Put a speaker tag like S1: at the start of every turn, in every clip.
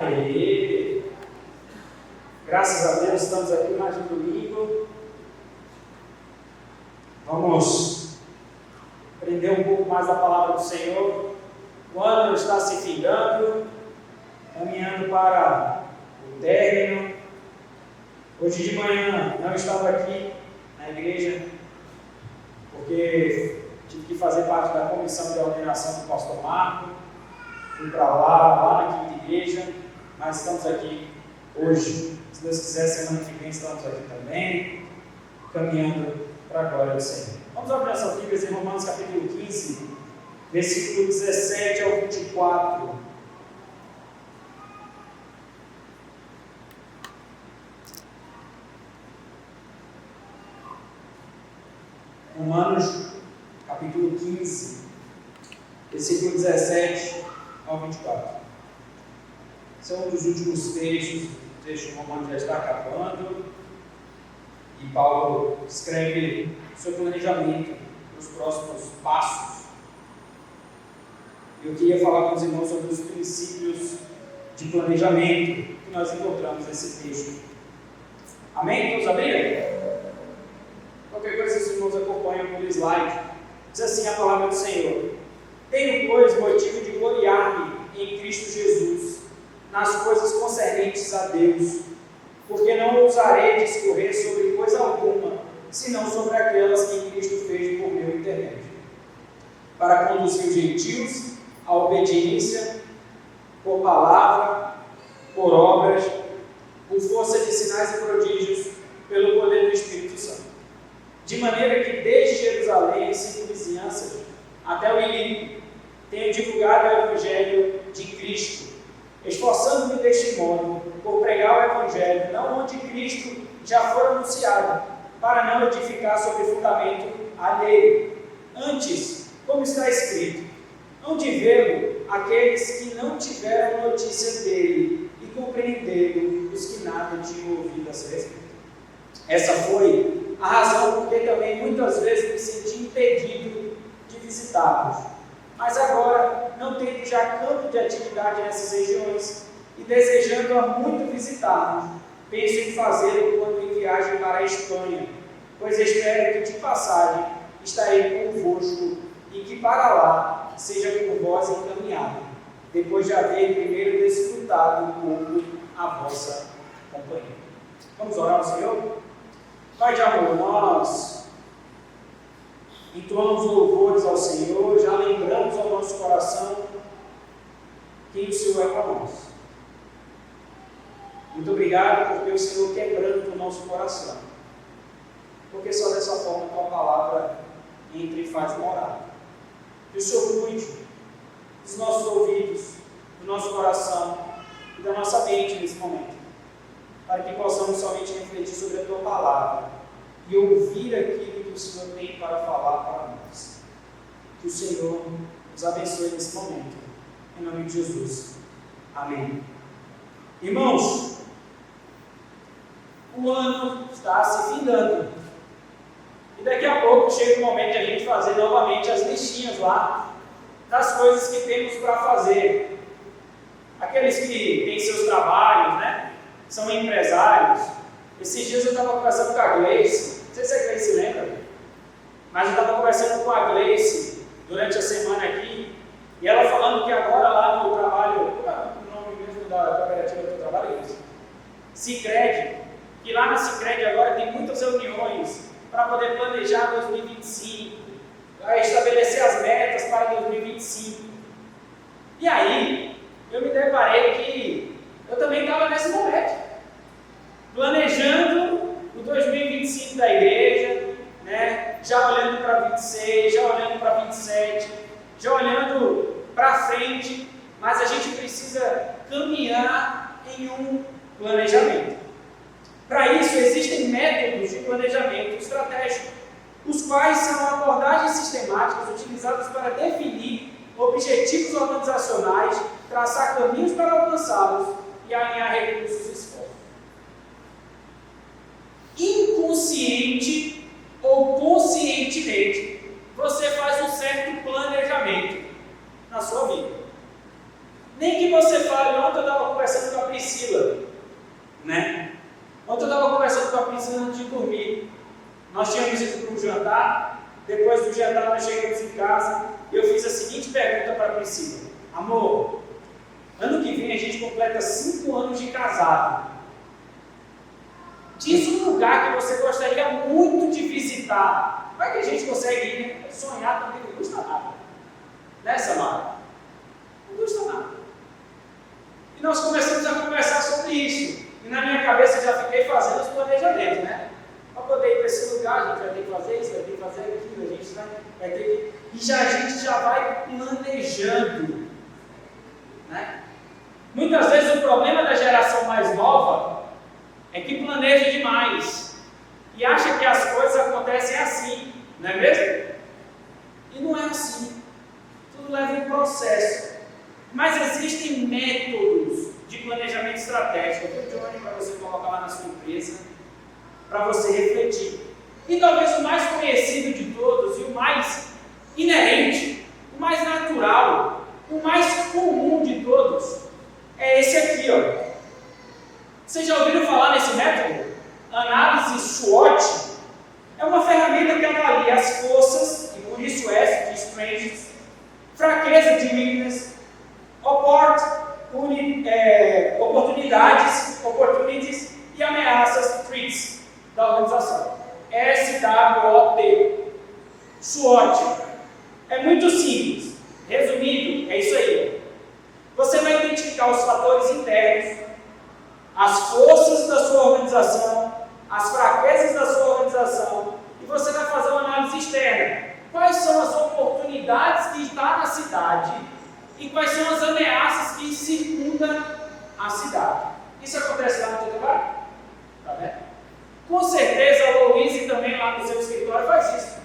S1: Aê! Graças a Deus estamos aqui mais um domingo. Vamos aprender um pouco mais da palavra do Senhor. O ano está se findando, caminhando para o término. Hoje de manhã não estava aqui na igreja, porque tive que fazer parte da comissão de ordenação do pastor Marco. Fui para lá na quinta igreja, mas estamos aqui hoje. Se Deus quiser, semana que vem estamos aqui também, caminhando para a glória do Senhor. Vamos abrir nossas Bíblias em Romanos capítulo 15, versículo 17 ao 24. Romanos capítulo 15, versículo 17 ao 24. Esse é um dos últimos textos. O texto romano já está acabando e Paulo escreve o seu planejamento para os próximos passos. Eu queria falar com os irmãos sobre os princípios de planejamento que nós encontramos nesse texto. Amém? Todos abriram? Qualquer coisa, os irmãos acompanham pelo slide. Diz assim a palavra do Senhor: tenho, pois, motivo de gloriar-me em Cristo Jesus, nas coisas concernentes a Deus, porque não ousarei discorrer sobre coisa alguma, senão sobre aquelas que em Cristo fez por meu intermédio, para conduzir os gentios à obediência, por palavra, por obras, por força de sinais e prodígios, pelo poder do Espírito Santo. De maneira que desde Jerusalém e circunvizinhanças até o Ilírio tenho divulgado o Evangelho de Cristo, esforçando-me deste modo por pregar o Evangelho, não onde Cristo já for anunciado, para não edificar sobre fundamento alheio. Antes, como está escrito, hão de vê-lo aqueles que não tiveram notícia dele, e compreenderam os que nada tinham ouvido a seu respeito. Essa foi a razão porque também muitas vezes me senti impedido de visitá-los. Mas agora, não tendo já campo de atividade nessas regiões e desejando-a muito visitar-nos, penso em fazê-lo quando em viagem para a Espanha, pois espero que de passagem estarei convosco e que para lá seja por vós encaminhado, depois de haver primeiro desfrutado um pouco a vossa companhia. Vamos orar ao Senhor? Pai de amor, nós entoamos louvores ao Senhor, já lembramos ao nosso coração quem o Senhor é para nós. Muito obrigado porque o Senhor quebranta o nosso coração, porque só dessa forma a Tua palavra entra e faz morada. Que o Senhor cuide dos nossos ouvidos, do nosso coração e da nossa mente nesse momento, para que possamos somente refletir sobre a Tua palavra e ouvir aquilo que o Senhor tem para falar para nós. Que o Senhor nos abençoe nesse momento, em nome de Jesus. Amém. Irmãos, o ano está se findando e daqui a pouco chega o momento de a gente fazer novamente as listinhas lá das coisas que temos para fazer. Aqueles que têm seus trabalhos, né? São empresários. Esses dias eu estava conversando com a Gleice, não sei se a Gleice lembra, mas eu estava conversando com a Gleice durante a semana aqui, e ela falando que agora lá no trabalho, o nome mesmo da cooperativa que eu trabalho é isso, Sicredi, que lá na Sicredi agora tem muitas reuniões para poder planejar 2025, para estabelecer as metas para 2025. E aí, eu me deparei que eu também estava nesse momento, planejando o 2025 da igreja, né? Já olhando para 26, já olhando para 27, já olhando para frente, mas a gente precisa caminhar em um planejamento. Para isso, existem métodos de planejamento estratégico, os quais são abordagens sistemáticas utilizadas para definir objetivos organizacionais, traçar caminhos para alcançá-los e alinhar recursos e esforços. Inconsciente ou conscientemente, você faz um certo planejamento na sua vida. Nem que você fale, ontem eu estava conversando com a Nós tínhamos ido para um jantar, depois do jantar nós chegamos em casa e eu fiz a seguinte pergunta para a Priscila: amor, ano que vem a gente completa 5 anos de casado. Diz um lugar que você gostaria muito de visitar. Vai que a gente consegue ir, né? Sonhar também não custa nada. Né, Samara? Não custa nada. E nós começamos a conversar sobre isso. E na minha cabeça eu já fiquei fazendo os planejamentos, né? Para poder ir para esse lugar, a gente vai ter que fazer isso, vai ter que fazer aquilo, a gente vai ter que... E a gente já vai planejando. Né? Muitas vezes o problema da geração mais nova é que planeja demais e acha que as coisas acontecem assim, não é mesmo? E não é assim. Tudo leva um processo. Mas existem métodos de planejamento estratégico. Eu tenho Johnny para você colocar lá na sua empresa, para você refletir. E talvez o mais conhecido de todos e o mais inerente, o mais natural, o mais comum de todos é esse aqui, ó. Vocês já ouviram falar nesse método? Análise SWOT é uma ferramenta que avalia as forças, e por isso S de strengths, fraqueza de weakness, opportunities e ameaças, threats da organização. SWOT. SWOT. É muito simples. Resumido, é isso aí. Você vai identificar os fatores internos, as forças da sua organização, as fraquezas da sua organização, e você vai fazer uma análise externa. Quais são as oportunidades que estão na cidade e quais são as ameaças que circundam a cidade. Isso acontece lá no teu trabalho? Tá vendo? Com certeza a Louise também lá no seu escritório faz isso.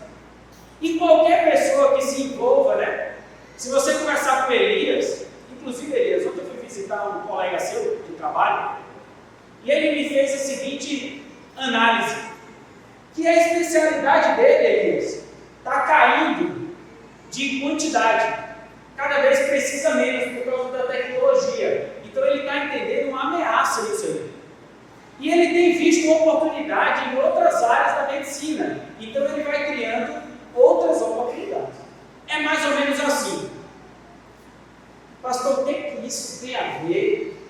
S1: E qualquer pessoa que se envolva, né? Se você conversar com Elias, inclusive Elias, ontem eu fui visitar um colega seu de trabalho, e ele me fez a seguinte análise, que a especialidade dele, Elias, está caindo de quantidade. Cada vez precisa menos por causa da tecnologia. Então ele está entendendo uma ameaça nisso aí. E ele tem visto oportunidade em outras áreas da medicina. Então ele vai criando outras oportunidades. É mais ou menos assim. Pastor, o que isso tem a ver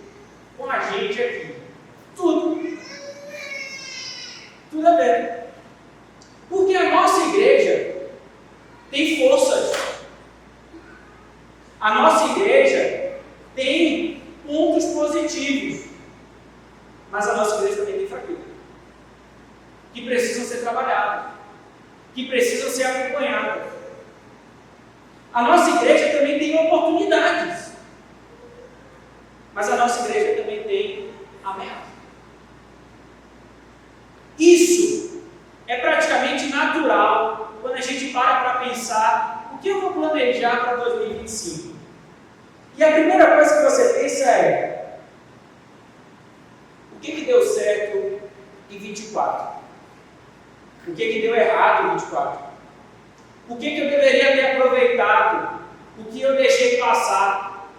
S1: com a gente aqui? Tudo. Tudo a ver. Porque a nossa igreja tem forças. A nossa igreja tem pontos positivos. Mas a nossa igreja também tem fraqueza. Que precisam ser trabalhadas. Que precisam ser acompanhadas. A nossa igreja também tem oportunidades. Mas a nossa igreja também tem ameaças. Isso é praticamente natural quando a gente para pensar o que eu vou planejar para 2025. E a primeira coisa que você pensa é: o que deu certo em 24? O que deu errado em 24? O que eu deveria ter aproveitado? O que eu deixei passar?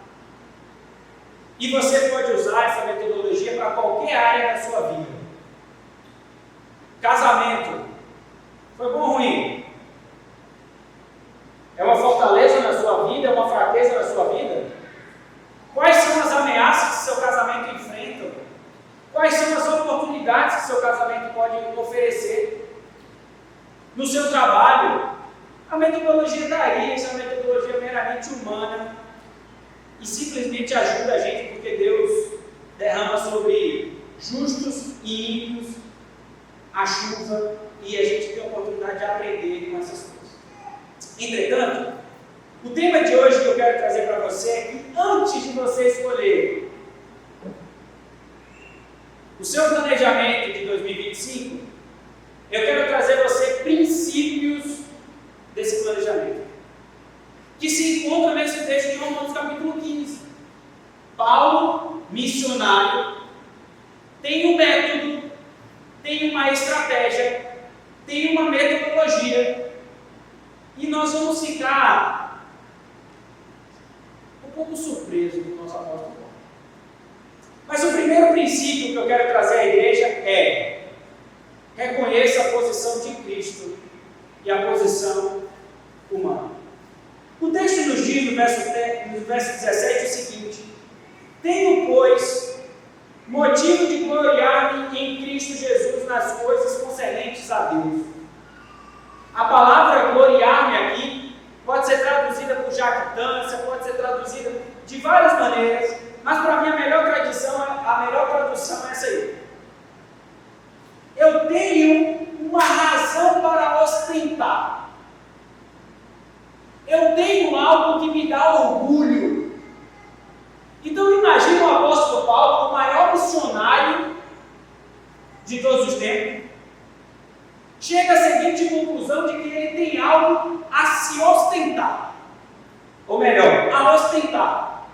S1: E você pode usar essa metodologia para qualquer área da sua vida. Casamento. Foi bom ou ruim? É uma fortaleza na sua vida? É uma fraqueza na sua vida? Quais são as ameaças que seu casamento enfrenta? Quais são as oportunidades que seu casamento pode oferecer? No seu trabalho, a metodologia está aí, essa é uma metodologia meramente humana e simplesmente ajuda a gente porque Deus derrama sobre justos e ímpios a chuva e a gente tem a oportunidade de aprender com essas coisas. Entretanto, o tema de hoje que eu quero trazer para você é que antes de você escolher o seu planejamento de 2025, eu quero trazer a você princípios desse planejamento, que se encontra nesse texto de Romanos capítulo 15. Paulo, missionário, tem um método, tem uma estratégia, tem uma metodologia, e nós vamos ficar um pouco surpresos com o nosso apóstolo Paulo. Mas o primeiro princípio que eu quero trazer à igreja é: reconheça a posição de Cristo e a posição humana. O texto nos diz, no verso 17, o seguinte: tenho, pois, motivo de gloriar-me em Cristo Jesus nas coisas concernentes a Deus. A palavra gloriar-me aqui pode ser traduzida por jactância, pode ser traduzida de várias maneiras, mas para mim a melhor tradução é essa aí. Eu tenho uma razão para ostentar. Eu tenho algo que me dá orgulho. Então imagine o apóstolo Paulo, o maior missionário de todos os tempos, chega à seguinte conclusão de que ele tem algo a se ostentar. Ou melhor, a ostentar.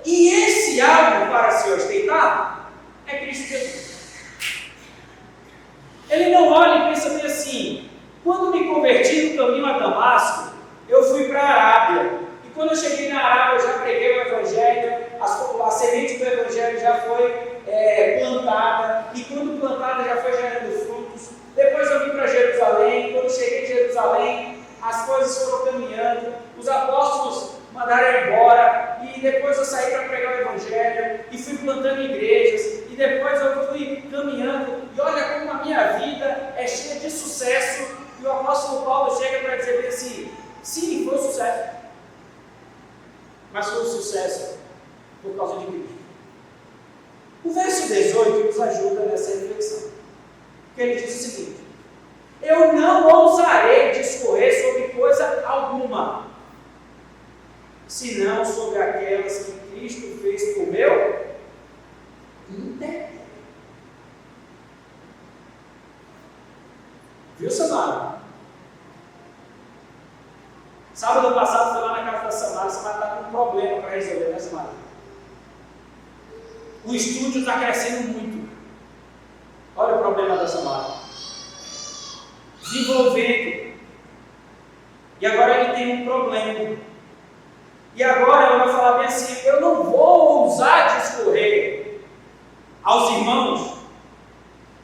S1: E esse algo para se ostentar é Cristo Jesus. Ele não olha e pensa bem assim: quando me converti no caminho a Damasco, eu fui para a Arábia. E quando eu cheguei na Arábia, eu já preguei o Evangelho, a semente do Evangelho já foi plantada. E quando plantada, já foi gerando frutos. Depois eu vim para Jerusalém. Quando cheguei em Jerusalém, as coisas foram caminhando. Os apóstolos mandaram embora. E depois eu saí para pregar o Evangelho. E fui plantando igrejas. E depois eu fui caminhando. E olha como a minha vida é cheia de sucesso. E o apóstolo Paulo chega para dizer assim: sim, foi um sucesso. Mas foi um sucesso por causa de Cristo. O verso 18 nos ajuda nessa reflexão. Porque ele diz o seguinte: eu não ousarei discorrer sobre coisa alguma, senão sobre aquelas que Cristo fez por meu intermédio. Viu, Samara? Sábado passado foi lá na casa da Samara. A Samara está com um problema para resolver, né, Samara? O estúdio está crescendo muito. Olha o problema da Samara. Desenvolvendo. E agora ele tem um problema. E agora ela vai falar bem assim: eu não vou ousar discorrer aos irmãos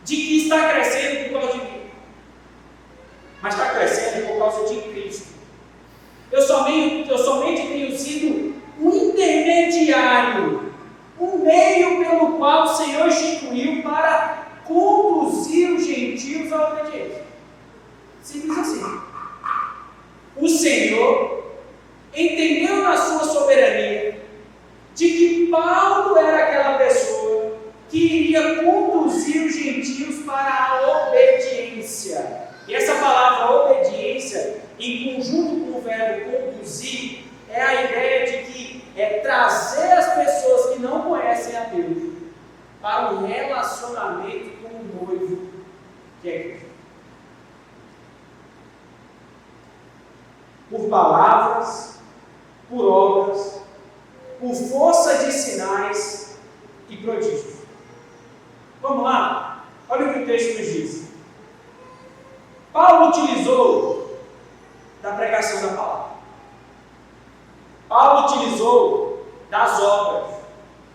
S1: de que está crescendo por causa de mim. Mas está crescendo por causa de Cristo. Eu somente tenho sido um intermediário, um meio pelo qual o Senhor instituiu para conduzir os gentios à obediência. Simples assim. O Senhor entendeu na sua soberania de que Paulo era aquela pessoa que iria conduzir os gentios para a obediência. E essa palavra obediência, em conjunto com o verbo conduzir, é a ideia de que é trazer as pessoas que não conhecem a Deus para um relacionamento com o noivo, que é Cristo. Por palavras, por obras, por força de sinais e prodígios. Vamos lá? Olha o que o texto nos diz. Paulo utilizou da pregação da palavra. Paulo utilizou das obras.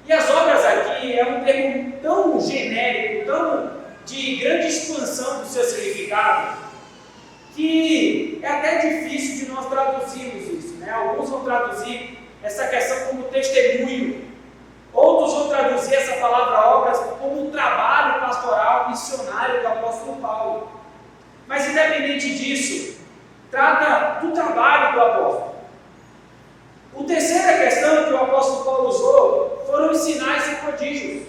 S1: E as obras aqui é um termo tão genérico, tão de grande expansão do seu significado, que é até difícil de nós traduzirmos isso, né? Alguns vão traduzir essa questão como testemunho, outros vão traduzir essa palavra obras como um trabalho pastoral missionário do apóstolo Paulo. Mas independente disso, trata do trabalho do apóstolo. A terceira questão que o apóstolo Paulo usou foram os sinais e prodígios.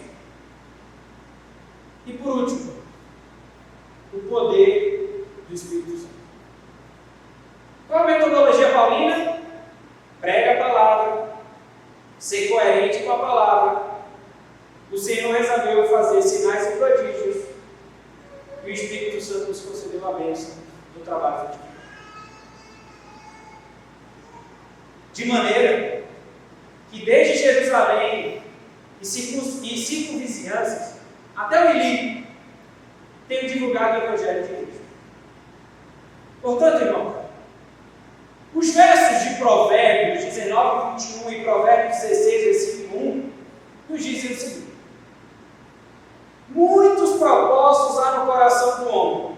S1: E por último, o poder do Espírito Santo. Qual a metodologia paulina? Prega a palavra, ser coerente com a palavra. O Senhor resolveu fazer sinais e prodígios, e o Espírito Santo nos concedeu a bênção do trabalho de Deus. De maneira que desde Jerusalém e circunvizinhanças até o Ilírio tenho divulgado o Evangelho de Cristo. Portanto, irmão, os versos de Provérbios 19, 21 e Provérbios 16, versículo 1 nos dizem o seguinte: muitos propósitos há no coração do homem,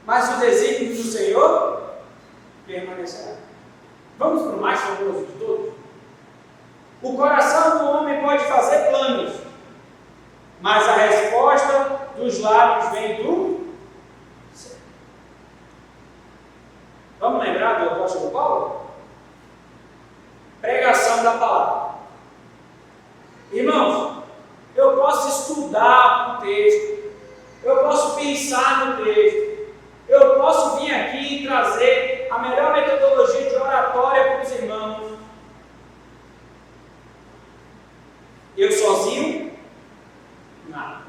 S1: mas o desígnio do Senhor permanecerá. Vamos para o mais famoso de todos? O coração do homem pode fazer planos, mas a resposta dos lábios vem do céu. Vamos lembrar do apóstolo Paulo? Pregação da palavra. Irmãos, eu posso estudar o texto, eu posso pensar no texto, eu posso vir aqui e trazer a melhor metodologia de oratória para os irmãos. Eu sozinho? Nada.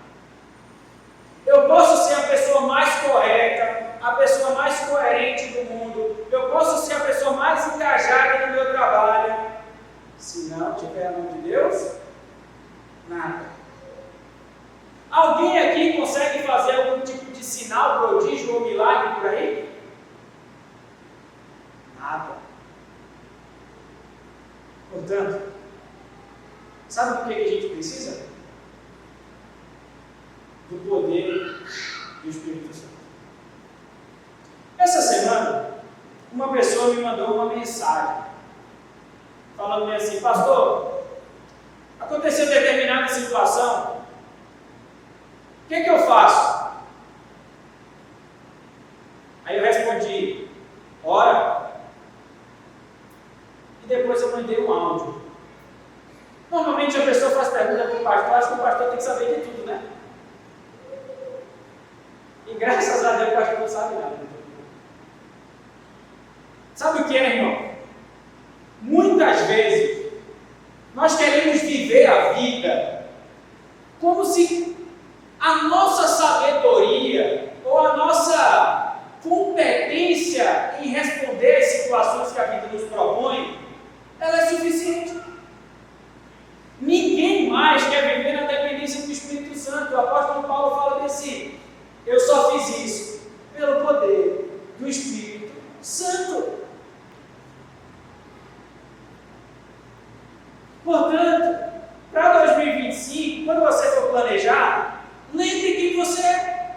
S1: Eu posso ser a pessoa mais correta, a pessoa mais coerente do mundo, eu posso ser a pessoa mais engajada no meu trabalho. Se não tiver a mão de Deus, nada. Alguém aqui consegue fazer algum tipo de sinal, prodígio ou milagre por aí? Nada. Portanto, sabe do que a gente precisa? Do poder do Espírito Santo. Essa semana, uma pessoa me mandou uma mensagem, falando assim: pastor, aconteceu determinada situação, o que eu faço? Aí eu respondi: ora. E depois eu mandei um áudio. Normalmente a pessoa faz pergunta para o pastor, acho que o pastor tem que saber de tudo, né? E graças a Deus o pastor não sabe nada. Sabe o que é, irmão? Muitas vezes nós queremos viver a vida como se a nossa sabedoria ou a nossa competência em responder às situações que a vida nos propõe, ela é suficiente. Ninguém mais quer viver na dependência do Espírito Santo. O apóstolo Paulo fala assim: eu só fiz isso pelo poder do Espírito Santo. Portanto, para 2025, quando você for planejar, lembre quem você é.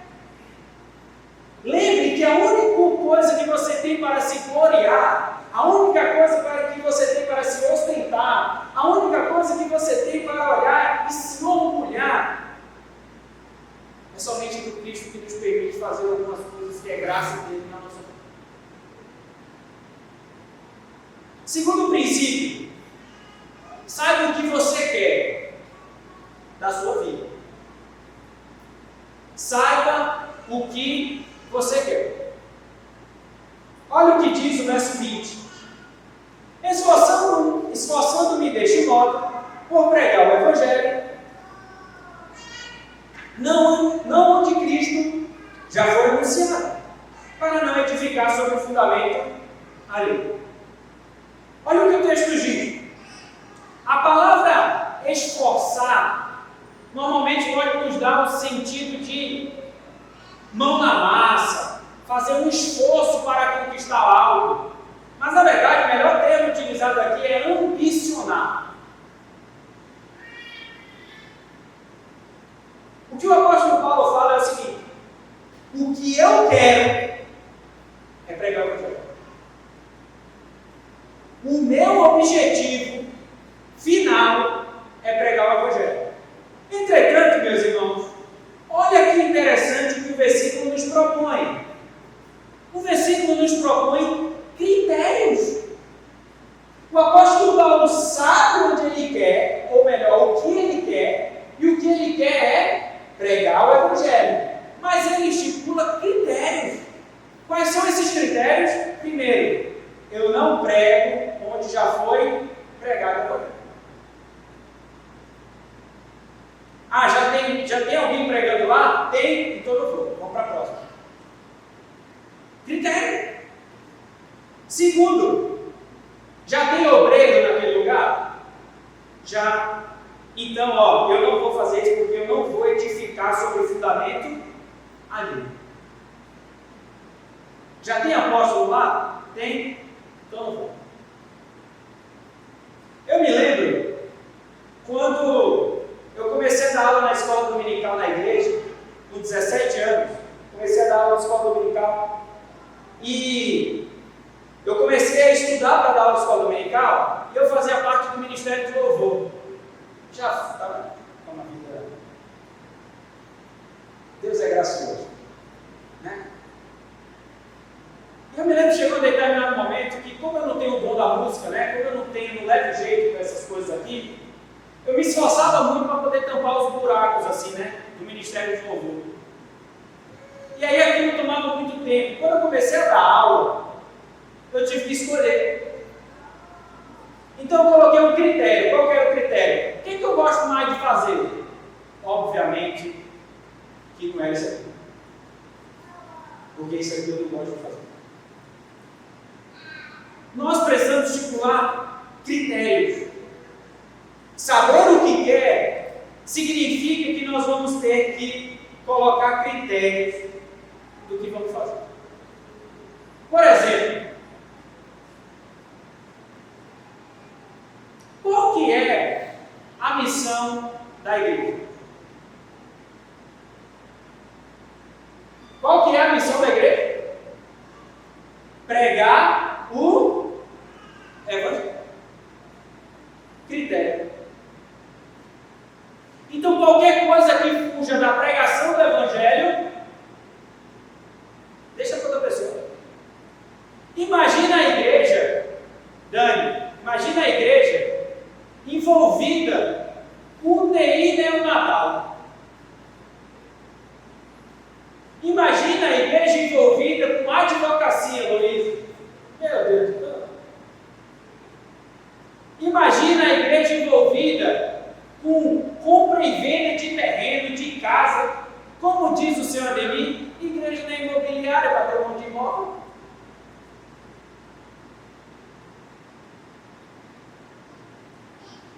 S1: Lembre que a única coisa que você tem para se gloriar, a única coisa que você tem para se ostentar, a única coisa que você tem para olhar e se orgulhar, é somente do Cristo que nos permite fazer algumas coisas que é graça dele na nossa vida. Segundo princípio, saiba o que você quer da sua vida. Saiba o que você quer. Olha o que diz o verso 20. Esforçando-me deste modo por pregar o Evangelho, não onde Cristo já foi anunciado, para não edificar sobre o fundamento ali. Olha o que o texto diz. A palavra esforçar normalmente pode nos dar um sentido de mão na massa, fazer um esforço para conquistar algo. Mas na verdade o melhor termo utilizado aqui é ambicionar. O que o apóstolo Paulo fala é o seguinte: o que eu quero é pregar o Evangelho. O meu objetivo final é pregar o Evangelho. Entretanto, meus irmãos, olha que interessante que o versículo nos propõe. O versículo nos propõe critérios. O apóstolo Paulo sabe onde ele quer, ou melhor, o que ele quer, e o que ele quer é pregar o Evangelho. Mas ele estipula critérios. Quais são esses critérios? Primeiro, eu não prego onde já foi pregado o Evangelho. Ah, já tem alguém pregando lá? Tem, então eu vou. Vamos para a próxima. Critério. Segundo, já tem obreiro naquele lugar? Já. Então, eu não vou fazer isso porque eu não vou edificar sobre o fundamento ali. Já tem apóstolo lá? Tem? Então não vou. Eu me lembro quando eu comecei a dar aula na escola dominical na igreja, Está vendo como a vida é? Deus é gracioso, né? E eu me lembro que chegou um determinado momento que, como eu não tenho o dom da música, né? Como eu não levo jeito com essas coisas aqui, eu me esforçava muito para poder tampar os buracos, assim, né? Do Ministério de Louvor. E aí aquilo tomava muito tempo. Quando eu comecei a dar aula, eu tive que escolher. Então eu coloquei um critério. Qual que era o critério? O que eu gosto mais de fazer? Obviamente que não é isso aqui. Porque isso aqui eu não gosto de fazer. Nós precisamos estipular critérios. Saber o que quer significa que nós vamos ter que colocar critérios do que vamos fazer. Por exemplo, qual que é a missão da igreja? Qual que é a missão da igreja? Pregar o evangelho. Critério. Então, qualquer coisa que fuja da pregação do evangelho, deixa para outra pessoa. Imagina a igreja, Dani, imagina a igreja envolvida com UTI neonatal. Imagina a igreja envolvida com advocacia, Luiz. Meu Deus do céu. Imagina a igreja envolvida com compra e venda de terreno, de casa. Como diz o senhor Ademir, igreja não é imobiliária para ter um monte de imóvel.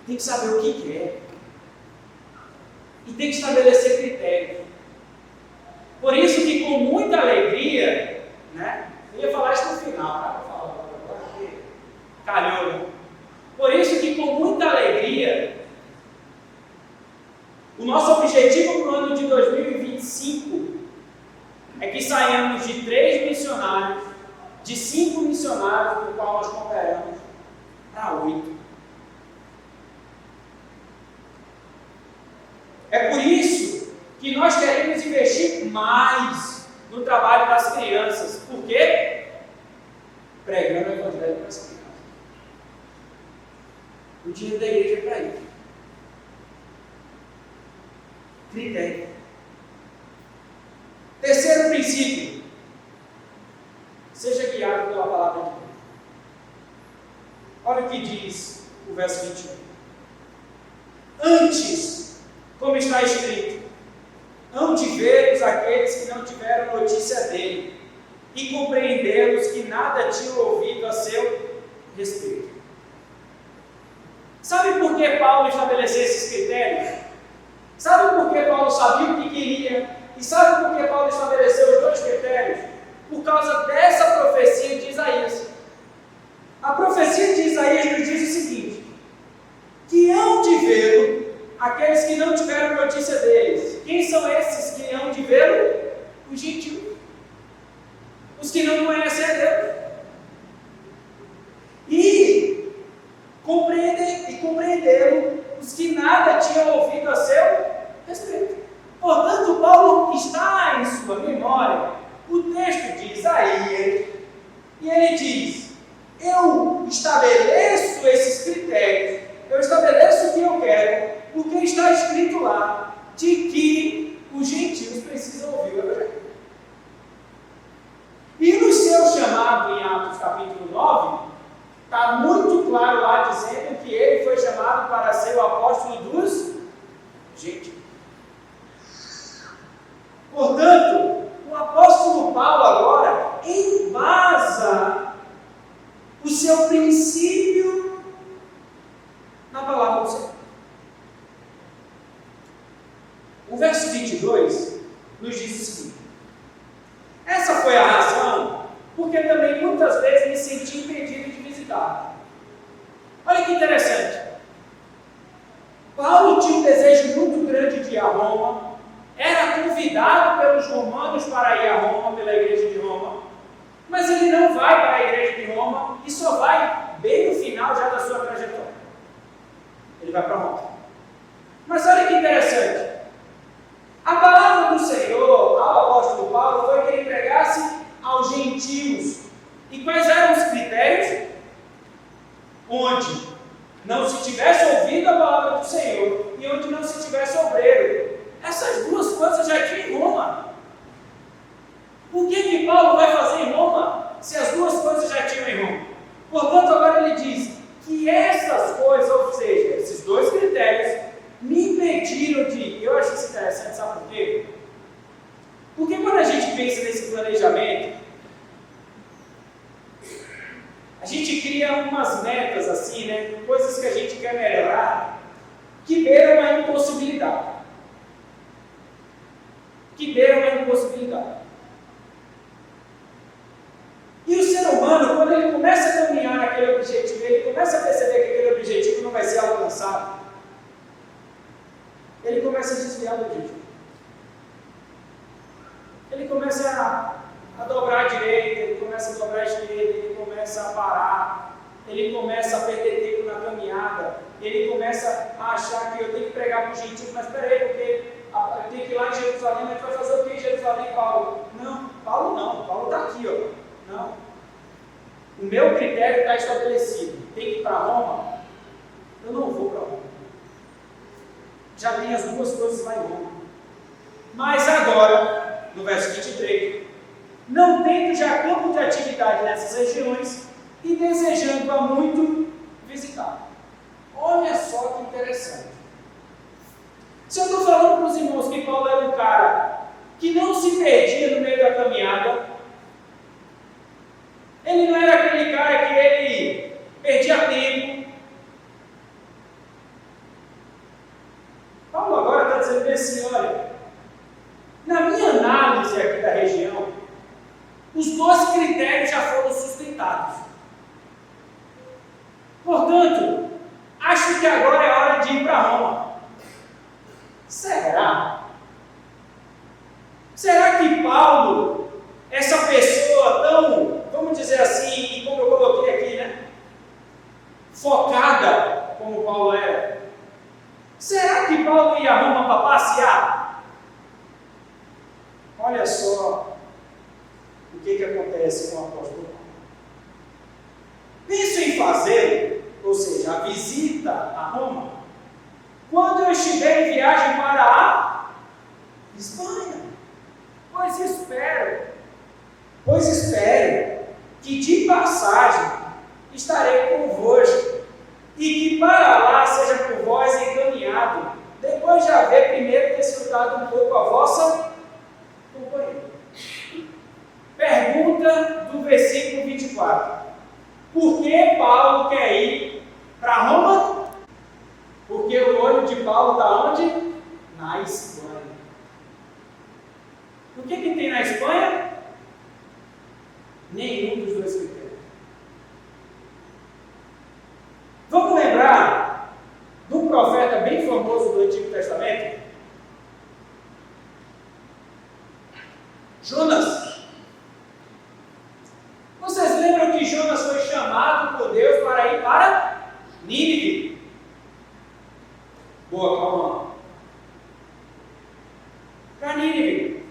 S1: Tem que saber o que quer. E tem que estabelecer critérios. Por isso que com muita alegria, né? Eu ia falar isso no final, tá? Vou falar agora porque calhou, né? Por isso que com muita alegria, o nosso objetivo para o ano de 2025 é que saiamos de 3 missionários, de 5 missionários, do qual nós cooperamos, para 8. É por isso que nós queremos investir mais no trabalho das crianças. Por quê? Pregando o evangelho para as crianças. O dinheiro da igreja é para isso. Critério. Terceiro princípio. Seja guiado pela palavra de Deus. Olha o que diz o verso 21. Antes, como está escrito, hão de ver-os aqueles que não tiveram notícia dele, e compreendê-los que nada tinham ouvido a seu respeito. Sabe por que Paulo estabeleceu esses critérios? Sabe por que Paulo sabia o que queria? E sabe por que Paulo estabeleceu os 2 critérios? Por causa dessa profecia de Isaías. A profecia de Isaías nos diz o seguinte: que hão de vê-lo aqueles que não tiveram notícia deles. Quem são esses que hão de vê-lo? Os gentios. Os que não conhecem a Deus. E compreenderam os que nada tinham ouvido a seu respeito. Portanto, Paulo está em sua memória o texto de Isaías, e ele diz: eu estabeleço esses critérios, eu estabeleço o que eu quero, porque está escrito lá de que os gentios precisam ouvir o evangelho. E no seu chamado em Atos capítulo 9, está muito claro lá dizendo que ele foi chamado para ser o apóstolo dos gentios. Portanto, o apóstolo Paulo agora embasa o seu princípio na palavra do Senhor. O verso 22 nos diz o seguinte: essa foi a razão porque também muitas vezes me senti impedido de visitar. Olha que interessante. Paulo tinha um desejo muito grande de ir a Roma, era convidado pelos romanos para ir a Roma, pela igreja de Roma, mas ele não vai para a igreja de Roma e só vai bem no final já da sua trajetória. Ele vai para Roma. Mas eu acho isso interessante, sabe por quê? Porque quando a gente pensa nesse planejamento, a gente cria umas metas assim, né? Coisas que a gente quer melhorar, que beiram a impossibilidade. E o ser humano, quando ele começa a caminhar naquele objetivo, ele começa a perceber que aquele objetivo não vai ser alcançado, ele começa a desviar do objetivo. Ele começa a dobrar a direita, ele começa a dobrar a esquerda, ele começa a parar, ele começa a perder tempo na caminhada, ele começa a achar que eu tenho que pregar para os gentios, mas peraí, porque eu tenho que ir lá em Jerusalém, mas vai fazer o que em Jerusalém, Paulo? Não, Paulo está aqui, ó. Não. O meu critério está estabelecido. Tem que ir para Roma? Eu não vou para Roma. Já tem as duas coisas lá em Roma. Mas agora, no verso 23, não tendo já campo de atividade nessas regiões e desejando há muito visitar. Olha só que interessante. Se eu estou falando para os irmãos que Paulo era um cara que não se perdia no meio da caminhada, ele não era aquele cara que ele perdia tempo. Paulo agora está dizendo assim, olha, na minha análise aqui da região, os dois critérios já foram sustentados. Portanto, acho que agora é hora de ir para Roma. Será? Será que Paulo, essa pessoa tão, vamos dizer assim, como eu coloquei aqui, né? Focada, como Paulo era. Será que Paulo ia a Roma para passear? Olha só o que acontece com o apóstolo Paulo. Penso em fazê-lo, ou seja, a visita a Roma, quando eu estiver em viagem para a Espanha. Pois espero que de passagem estarei convosco, e que para lá seja por vós encaminhado, depois de haver primeiro desfrutado um pouco a vossa companhia. Pergunta do versículo 24. Por que Paulo quer ir para Roma? Porque o olho de Paulo está onde? Na Espanha. O que tem na Espanha? Nenhum dos dois critérios. Vamos lembrar de um profeta bem famoso do Antigo Testamento? Jonas. Vocês lembram que Jonas foi chamado por Deus para ir para Nínive? Boa, calma. Para Nínive.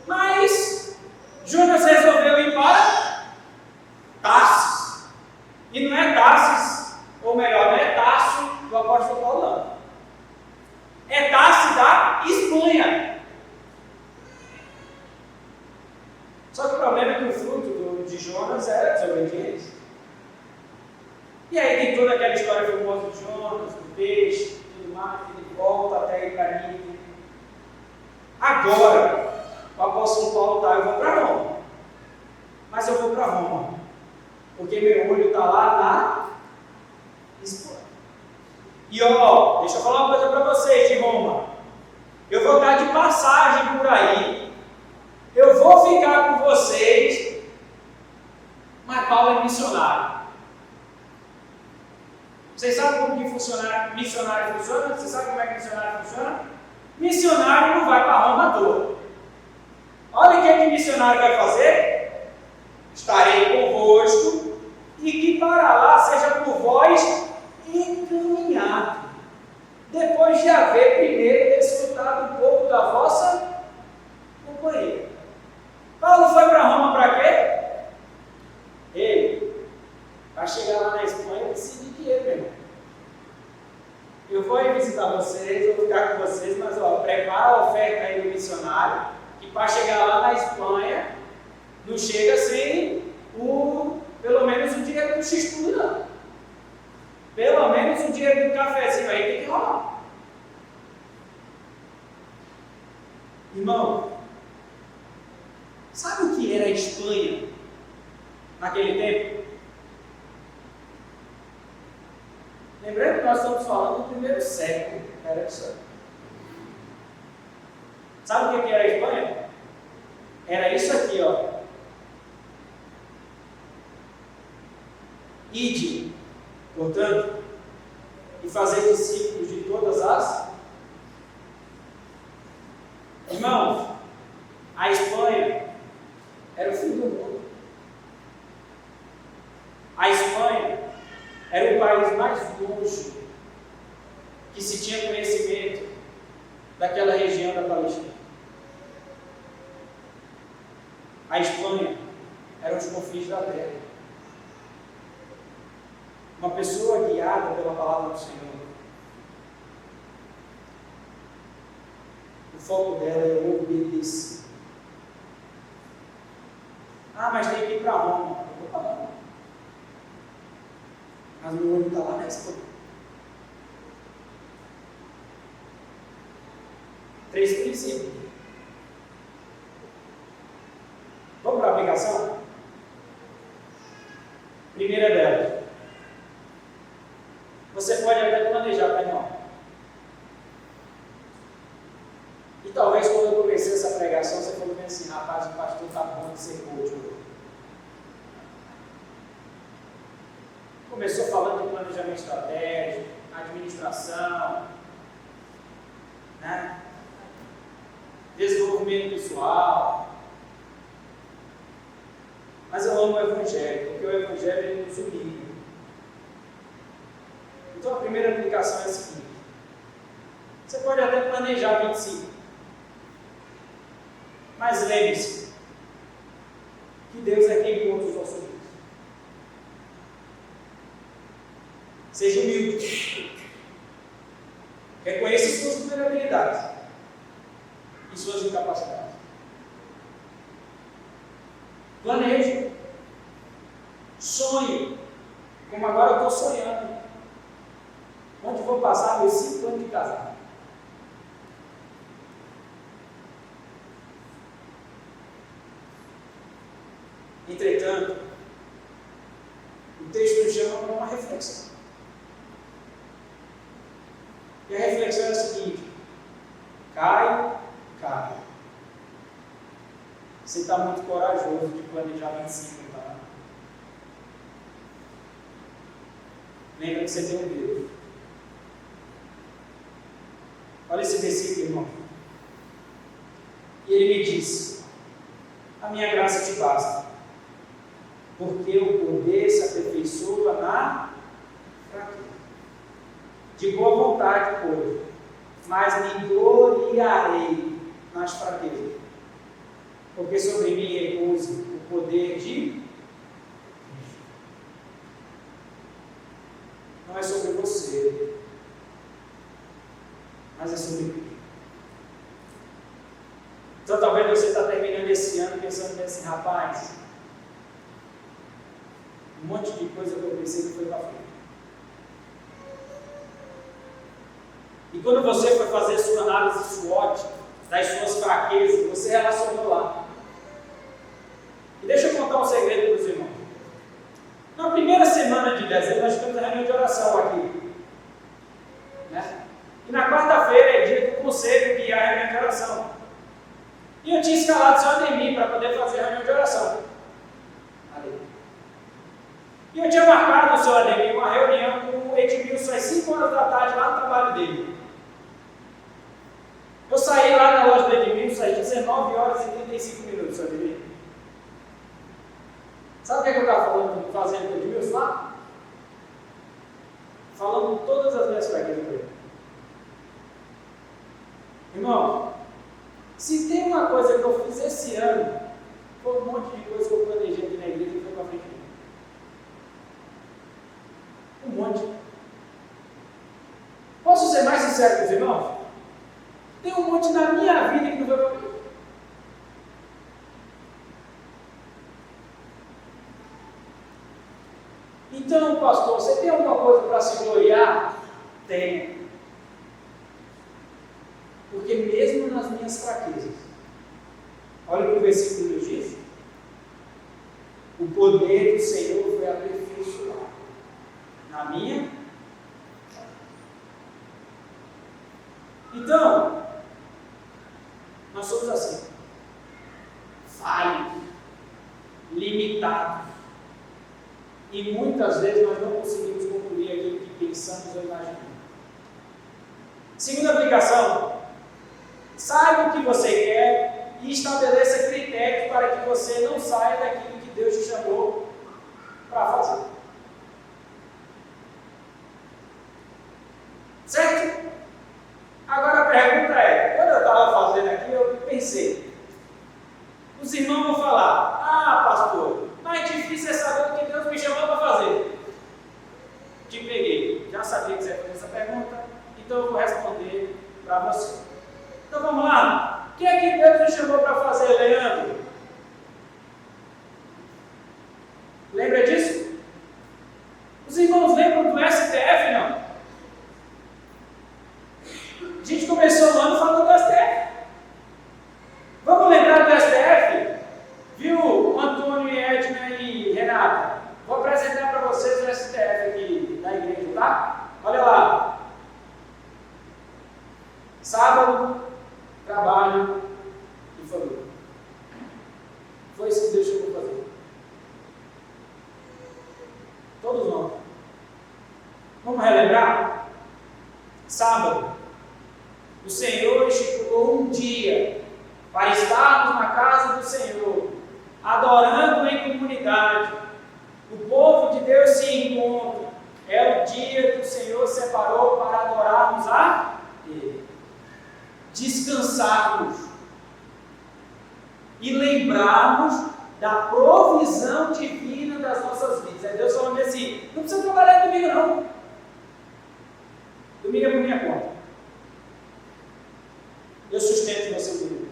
S1: Mas Jonas resolveu ir para Tarsis. E não é Tarsis, ou melhor, não é Tarso do apóstolo Paulo, não. É Tarsis da Espanha. Só que o problema é que o fruto de Jonas era desobediência. E aí tem toda aquela história famosa de Jonas, do peixe, tudo mais, que ele volta até ir para Nínive. Agora, o apóstolo Paulo está, eu vou para Roma. Mas eu vou para Roma, porque meu olho está lá na Espanha. E ó, deixa eu falar uma coisa para vocês de Roma. Eu vou estar de passagem por aí. Eu vou ficar com vocês, mas Paulo é missionário. Vocês sabem como que missionário funciona? Vocês sabem como é que missionário funciona? Missionário não vai para Roma à toa. Olha o que o missionário vai fazer. Estarei convosco, e que para lá seja por vós encaminhado, depois de haver primeiro desfrutado um pouco da vossa companhia. Paulo foi para Roma para quê? Ele vai chegar lá na Espanha e decidir que ele, meu irmão. Eu vou ir visitar vocês, eu vou ficar com vocês, mas ó, prepara a oferta aí do missionário, que para chegar lá na Espanha, não chega sem pelo menos o dinheiro do x-tudo, não. Pelo menos o dinheiro do cafezinho aí tem que rolar. Irmão, sabe o que era a Espanha naquele tempo? Lembrando que nós estamos falando do primeiro século, era isso. Sabe o que era a Espanha? Era isso aqui, ó. Ide, portanto, e fazer discípulos de todas as. Irmãos, a Espanha era o fim do mundo. A Espanha era o país mais longe que se tinha conhecimento daquela região da Palestina. A Espanha era os confins da terra. Uma pessoa guiada pela palavra do Senhor. O foco dela é obedecer. Ah, mas tem que ir para Roma. Eu vou para Roma. Mas meu olho está lá na Espanha. 3 princípios. Vamos para a aplicação? Primeira delas. Você pode até planejar, pai, não. E talvez quando eu comecei essa pregação, você falou bem assim, rapaz, o pastor está bom de ser coach. Começou falando de planejamento estratégico, administração, né? Desenvolvimento pessoal. Mas eu amo o Evangelho, porque o Evangelho ele nos humilha. Então a primeira aplicação é a seguinte: você pode até planejar 25, mas lembre-se que Deus é quem conta os nossos dias. Seja humilde, reconheça suas vulnerabilidades e suas incapacidades. Planeje, sonhe, como agora eu estou sonhando. Onde vou passar meus 5 anos de casado? Entretanto, o texto nos chama para uma reflexão. E a reflexão é a seguinte: Caio. Você está muito corajoso de planejar 25, tá? Lembra que você tem um Deus. Olha esse versículo, irmão. E ele me disse: a minha graça te basta, porque o poder se aperfeiçoa na fraqueza. De boa vontade, pois, mas me gloriarei nas fraquezas, porque sobre mim repousa o poder de Cristo. Não é sobre você, mas é sobre Cristo. Então talvez você está terminando esse ano pensando assim, rapaz, um monte de coisa que eu pensei que foi para frente. E quando você foi fazer sua análise SWOT das suas fraquezas, você relacionou lá. E deixa eu contar um segredo para os irmãos. Na primeira semana de dezembro, nós tivemos a reunião de oração aqui. Né? E na quarta-feira é dia do conselho, que é a reunião de oração. E eu tinha escalado o seu Ademir para poder fazer a reunião de oração. E eu tinha marcado o seu Ademir uma reunião com o Edmilson às 5 horas da tarde lá no trabalho dele. Eu saí lá na loja do Edmilson às 19 horas e 35 minutos, seu Ademir. Sabe o que eu estava fazendo com o Edmilson lá? Falando todas as minhas fraquezas para ele. Irmão, se tem uma coisa que eu fiz esse ano, foi um monte de coisa que eu planejei aqui na igreja e foi para frente. Um monte. Posso ser mais sincero com os irmãos? Tem um monte na minha vida que não foi para frente. Então, pastor, você tem alguma coisa para se gloriar? Tem. Porque mesmo nas minhas fraquezas, olha o que o versículo nos diz. O poder do Senhor foi aperfeiçoado na minha. Então, nós somos assim, falhos, limitados, e muitas vezes nós não conseguimos concluir aquilo que pensamos ou imaginamos. Segunda aplicação: saiba o que você quer e estabeleça critérios para que você não saia daquilo que Deus te chamou para fazer. Certo? Agora a pergunta é, quando eu estava fazendo aqui, eu pensei, os irmãos vão falar, pastor, mais difícil é saber o que Deus me chamou para fazer. Te peguei, já sabia que você ia fazer essa pergunta, então eu vou responder para você. Então vamos lá, o que é que Deus me chamou para fazer, Leandro? Lembra disso? Os irmãos lembram do STF, não? A gente começou o ano falando do STF. Vamos lembrar do STF? Viu, Antônio, Edna e Renata? Vou apresentar para vocês o STF aqui da igreja, tá? Olha lá. Sábado, trabalho e família. Foi isso que Deus chamou para fazer. Todos nós. Vamos relembrar? Sábado. O Senhor estipulou um dia para estarmos na casa do Senhor, adorando em comunidade. O povo de Deus se encontra. É o dia que o Senhor separou para adorarmos a Ele. Descansarmos e lembrarmos da provisão divina das nossas vidas. É Deus falando assim, não precisa trabalhar domingo não. Domingo é por minha conta. Eu sustento você domingo.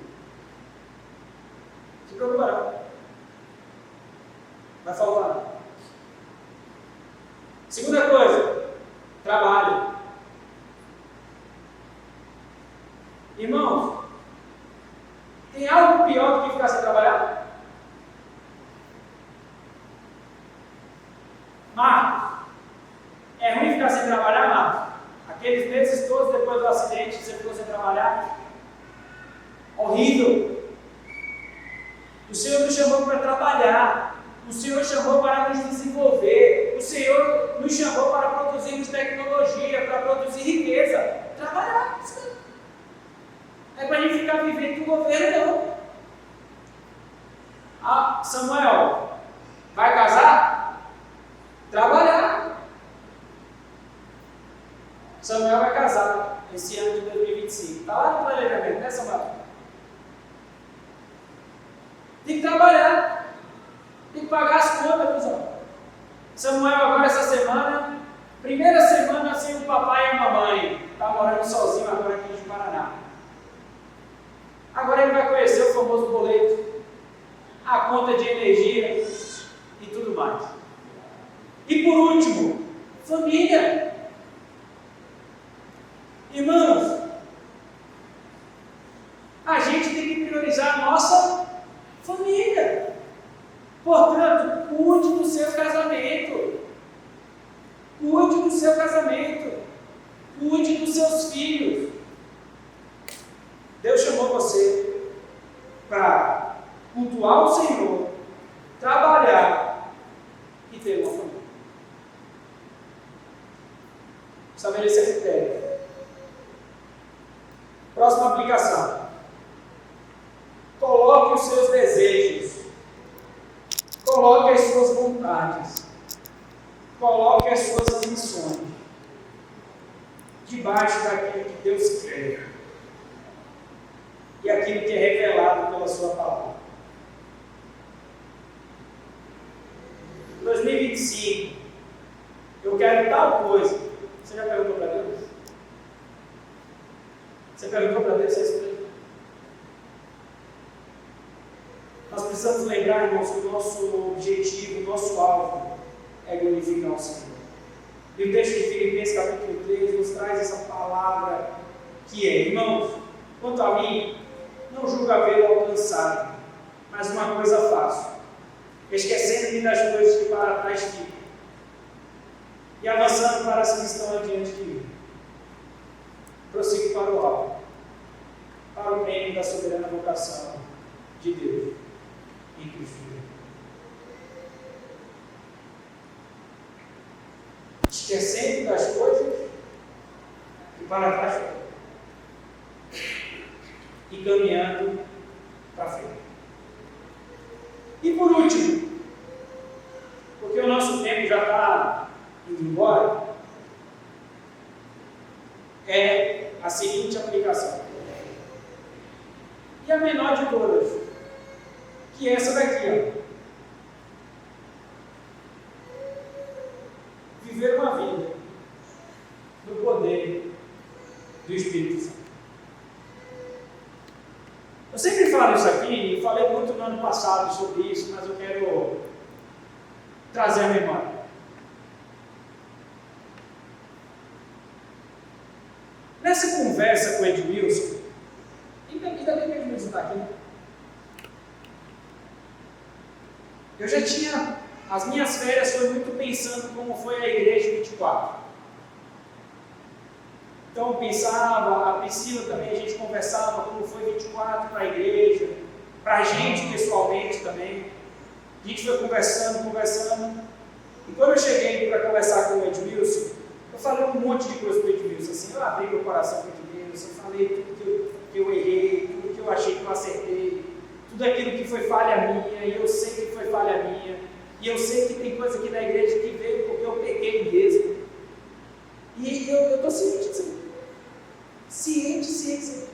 S1: Se preocupa não. Vai faltar. Segunda coisa, trabalho. Irmãos, tem algo pior do que ficar sem trabalhar? Marcos, é ruim ficar sem trabalhar, Marcos? Aqueles meses todos depois do acidente você ficou sem trabalhar? Horrível. O Senhor nos chamou para trabalhar. O Senhor nos chamou para nos desenvolver. O Senhor nos chamou para produzirmos tecnologia, para produzir riqueza. Trabalhar. É para a gente ficar vivendo do governo, não. Samuel, vai casar? Trabalhar. Samuel vai casar esse ano de 2025. Está lá no planejamento, né, Samuel? Tem que trabalhar. Tem que pagar as contas, pessoal. Samuel agora essa semana, primeira semana sem o papai e a mamãe. Está morando sozinho agora aqui no Paraná. Agora ele vai conhecer o famoso boleto, a conta de energia e tudo mais. E por último, família. Irmãos, a gente tem que priorizar a nossa família. Portanto, cuide do seu casamento. Cuide do seu casamento. Cuide dos seus filhos. Deus chamou você para cultuar o Senhor, trabalhar e ter uma família. Estabelecer critério. Próxima aplicação. Coloque os seus desejos. Coloque as suas vontades. Coloque as suas ambições debaixo daquilo que Deus quer e aquilo que é revelado pela sua palavra. 2025, eu quero tal coisa. Você já perguntou para Deus? Você perguntou para Deus? Nós precisamos lembrar, irmãos, que o nosso objetivo, o nosso alvo é glorificar o Senhor. E o texto de Filipenses, capítulo 3, nos traz essa palavra que é, irmãos, Quanto a mim, não julgo havê-lo alcançado, mas uma coisa faço, esquecendo-me das coisas que para trás ficam, e avançando para as que estão adiante de mim. Prossigo para o alto, para o prêmio da soberana vocação de Deus em Cristo Jesus. Esquecendo das coisas que para trás ficam, e caminhando para frente. E por último, porque o nosso tempo já está indo embora, é a seguinte aplicação. E a menor de todas, que é essa daqui, ó. Viver uma vida no poder do Espírito Santo. Eu sempre falo isso aqui, e falei muito no ano passado sobre isso, mas eu quero trazer a memória. Nessa conversa com o Edmilson, ainda bem que o Edmilson está aqui, eu já tinha, as minhas férias foi muito pensando como foi a igreja 24. Então eu pensava, a Priscila também, a gente conversava como foi 24 para a igreja, para a gente pessoalmente também. A gente foi conversando. E quando eu cheguei para conversar com o Edmilson, eu falei um monte de coisa para o Edmilson, assim, eu abri meu coração para o Edmilson, eu falei tudo que eu errei, tudo que eu achei que eu acertei, tudo aquilo que foi falha minha, e eu sei que foi falha minha, e eu sei que tem coisa aqui na igreja que veio porque eu pequei mesmo. E eu estou ciente disso. Ciente.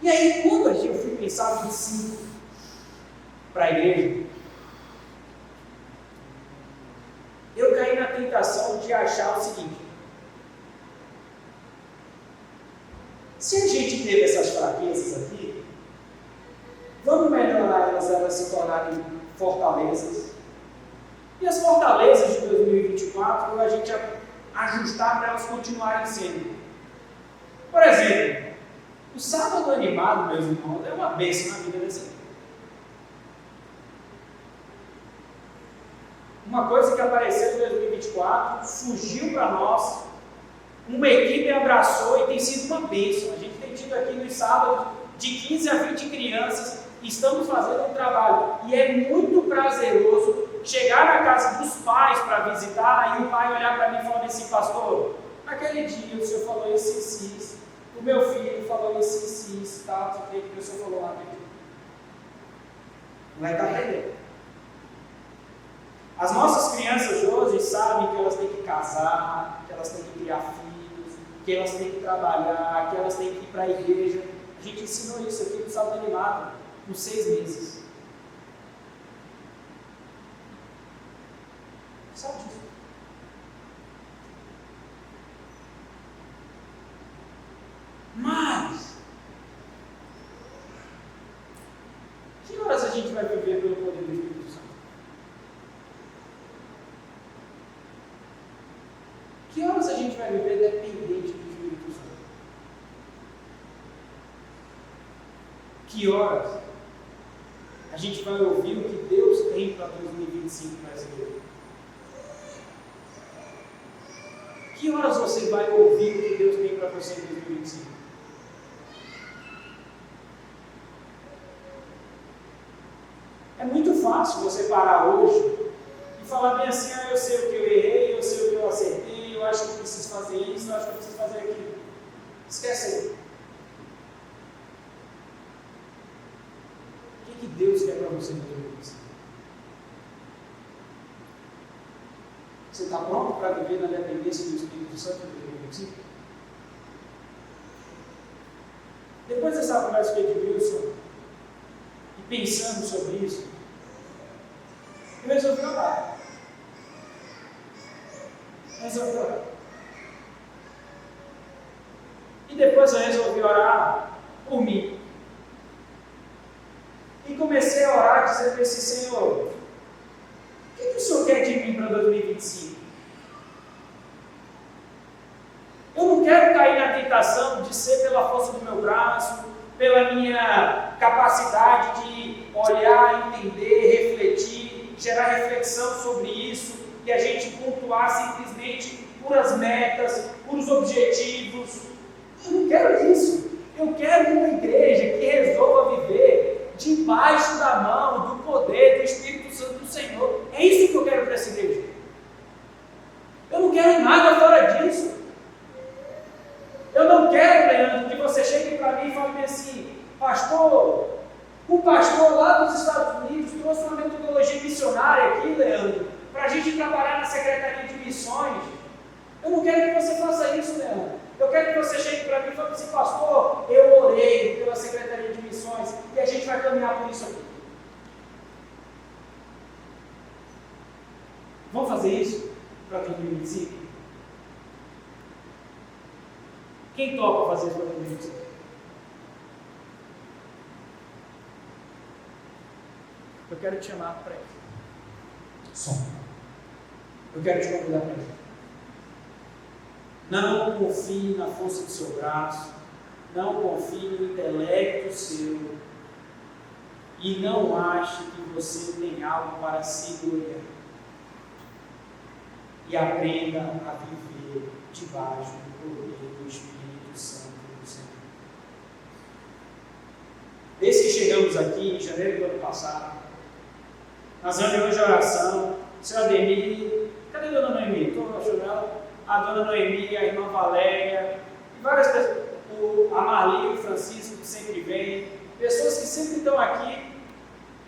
S1: E aí, quando eu fui pensar no ensino para a igreja, eu caí na tentação de achar o seguinte: se a gente teve essas fraquezas aqui, vamos melhorar elas se tornarem fortalezas. E as fortalezas de 2024, a gente ajustar para elas continuarem sendo. Por exemplo, o sábado animado, meus irmãos, é uma bênção na vida desse aqui. Uma coisa que apareceu em 2024, surgiu para nós, uma equipe abraçou e tem sido uma bênção. A gente tem tido aqui nos sábados de 15 a 20 crianças, estamos fazendo um trabalho, e é muito prazeroso chegar na casa dos pais para visitar e o pai olhar para mim e falar assim: pastor, naquele dia o senhor falou isso, o meu filho falou isso, tá? O que o senhor falou lá naquele dia? Vai estar aprendendo. As nossas crianças hoje sabem que elas têm que casar, que elas têm que criar filhos, que elas têm que trabalhar, que elas têm que ir para a igreja. A gente ensinou isso aqui no sábado animado, com 6 meses. Sabe disso? Mas, que horas a gente vai viver pelo poder do Espírito Santo? Que horas a gente vai viver dependente do Espírito Santo? Que horas a gente vai ouvir o que Deus tem para 2025 brasileiro? Que horas você vai ouvir o que Deus tem para você em 2025? É muito fácil você parar hoje e falar bem assim: eu sei o que eu errei, eu sei o que eu acertei, eu acho que eu preciso fazer isso, eu acho que eu preciso fazer aquilo. Esquece aí. O que Deus quer para você em 2025? Você está pronto para viver na dependência do Espírito Santo em 2025? Depois dessa conversa com o Edmilson, e pensando sobre isso, eu resolvi orar. E depois eu resolvi orar por mim. E comecei a orar dizendo assim: Senhor, o que o Senhor quer de mim para 2025? Eu não não quero cair na tentação de ser pela força do meu braço, pela minha capacidade de olhar, entender, refletir, gerar reflexão sobre isso e a gente pontuar simplesmente por as metas, por os objetivos. Eu não quero isso. Eu quero uma igreja que resolva viver debaixo da mão, do poder do Espírito Santo do Senhor. É isso que eu quero para essa igreja. Eu não quero nada fora disso. Eu não quero, Leandro, que você chegue para mim e fale assim: pastor, o pastor lá dos Estados Unidos trouxe uma metodologia missionária aqui, Leandro, para a gente trabalhar na Secretaria de Missões. Eu não quero que você faça isso, Leandro. Eu quero que você chegue para mim e fale assim: pastor, eu orei pela Secretaria de Missões e a gente vai caminhar por isso aqui. Vamos fazer isso para 2025? Quem topa fazer isso para 2025? Eu quero te chamar para isso. Eu quero te convidar para isso. Não confie na força do seu braço, não confie no intelecto seu e não ache que você tem algo para se gloriar. E aprenda a viver debaixo do poder do Espírito Santo do Senhor. Desde que chegamos aqui, em janeiro do ano passado, nas reuniões de oração, o senhor Ademir, cadê a dona Noemi? Estou achando ela. A dona Noemi, a irmã Valéria, e várias pessoas, a Marli, o Francisco, que sempre vem, pessoas que sempre estão aqui.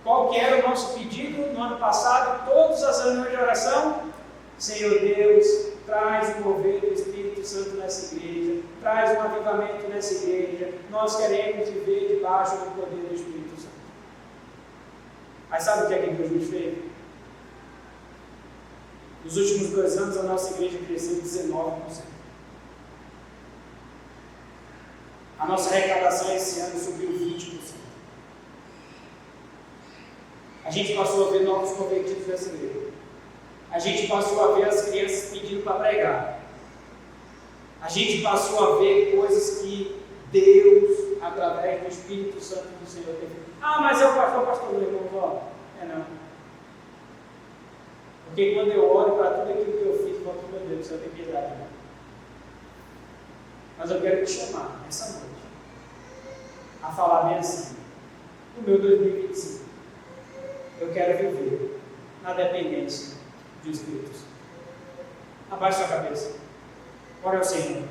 S1: Qual que era o nosso pedido no ano passado? Todas as reuniões de oração: Senhor Deus, traz o mover do Espírito Santo nessa igreja, traz um avivamento nessa igreja, nós queremos viver debaixo do poder do Espírito Santo. Aí sabe o que é que Deus nos fez? Nos últimos 2 anos, a nossa igreja cresceu 19%. A nossa arrecadação esse ano subiu 20%. A gente passou a ver novos convertidos nessa igreja. A gente passou a ver as crianças pedindo para pregar. A gente passou a ver coisas que Deus, através do Espírito Santo do Senhor, tem feito. Ah, mas é o pastor meu irmão. É não. Porque quando eu olho para tudo aquilo que eu fiz, eu falo: meu Deus, o Senhor tem piedade. Né? Mas eu quero te chamar, essa noite, a falar bem assim: no meu 2025, eu quero viver na dependência do Espírito Santo. Abaixe sua cabeça, ore ao Senhor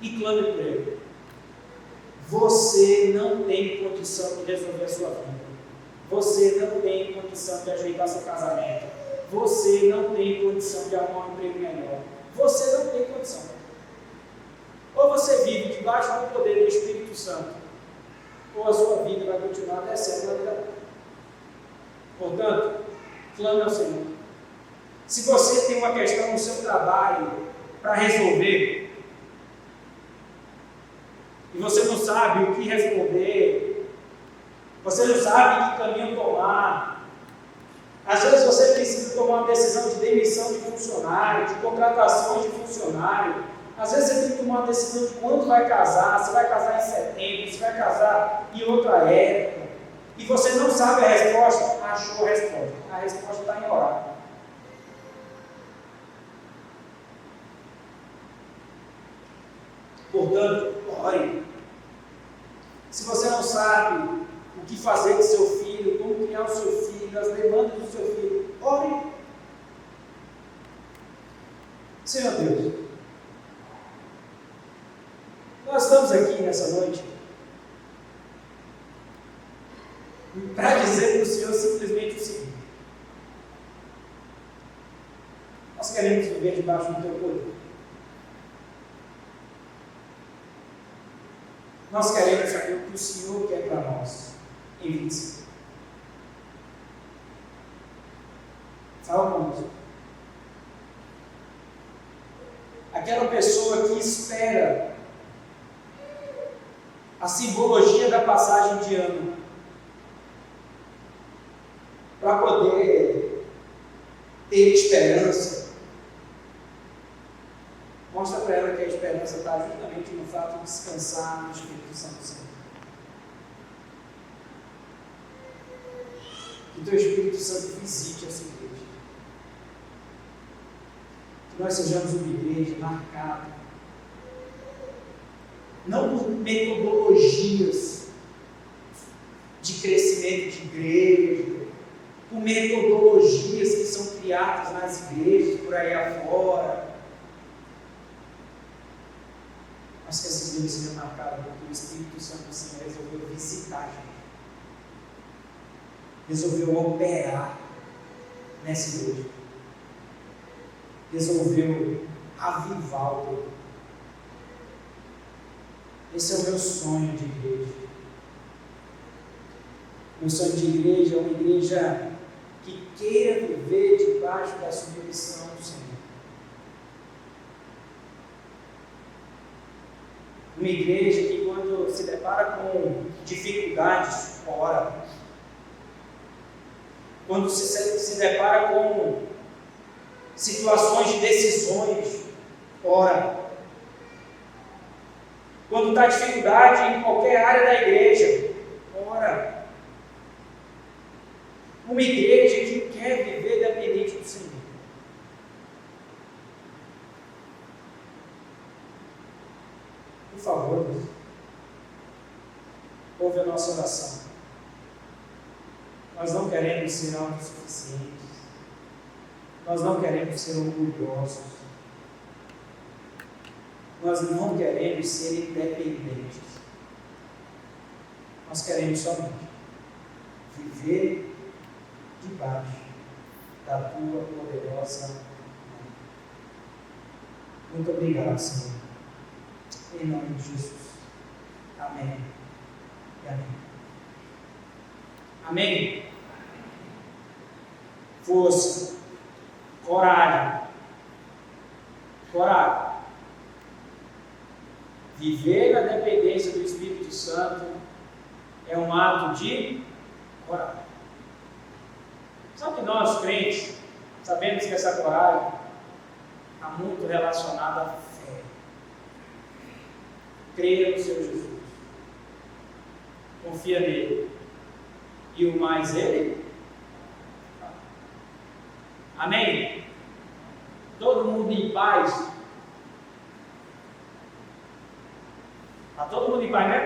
S1: e clame por Ele. Você não tem condição de resolver a sua vida. Você não tem condição de ajeitar seu casamento. Você não tem condição de arrumar um emprego melhor. Você não tem condição. Ou você vive debaixo do poder do Espírito Santo, ou a sua vida vai continuar descendo na vida. Portanto, clame ao Senhor. Se você tem uma questão no seu trabalho para resolver, e você não sabe o que responder, você não sabe que caminho tomar, às vezes você precisa tomar uma decisão de demissão de funcionário, de contratações de funcionário, às vezes você tem que tomar uma decisão de quando vai casar, se vai casar em setembro, se vai casar em outra época, e você não sabe a resposta, achou a resposta. A resposta está em orar. Portanto, ore. Se você não sabe o que fazer com seu filho, como criar o seu filho, as demandas do seu filho, ore. Senhor Deus, nós estamos aqui nessa noite para dizer para o Senhor simplesmente o seguinte: nós queremos viver debaixo do Teu poder. Nós queremos saber o que o Senhor quer para nós em 25. Fala conosco. Aquela pessoa que espera a simbologia da passagem de ano para poder ter esperança, mostra para ela que a esperança fortaleza está justamente no fato de descansar no Espírito Santo do Senhor. Que o teu Espírito Santo visite essa igreja. Que nós sejamos uma igreja marcada, não por metodologias de crescimento de igreja, por metodologias que são criadas nas igrejas por aí afora, mas que essa igreja seja marcada porque o Espírito Santo do Senhor resolveu visitar a gente, resolveu operar nessa igreja, resolveu avivar o teu. Esse é o meu sonho de igreja. Meu sonho de igreja é uma igreja que queira viver debaixo da submissão do Senhor. Uma igreja que, quando se depara com dificuldades, ora. Quando se depara com situações de decisões, ora. Quando está dificuldade em qualquer área da igreja, ora. Uma igreja que quer viver dependente do Senhor. Por favor, Deus, ouve a nossa oração. Nós não queremos ser autossuficientes. Nós não queremos ser orgulhosos. Nós não queremos ser independentes. Nós queremos somente viver debaixo da tua poderosa mão. Muito obrigado, Senhor. Em nome de Jesus. Amém. E amém. Amém. Força. Coragem. Coragem. Viver na dependência do Espírito Santo é um ato de coragem. Só que nós, crentes, sabemos que essa coragem está muito relacionada à fé. Creia no Senhor Jesus. Confia nele. E o mais ele. Amém? Todo mundo em paz. Está todo mundo em paz, né?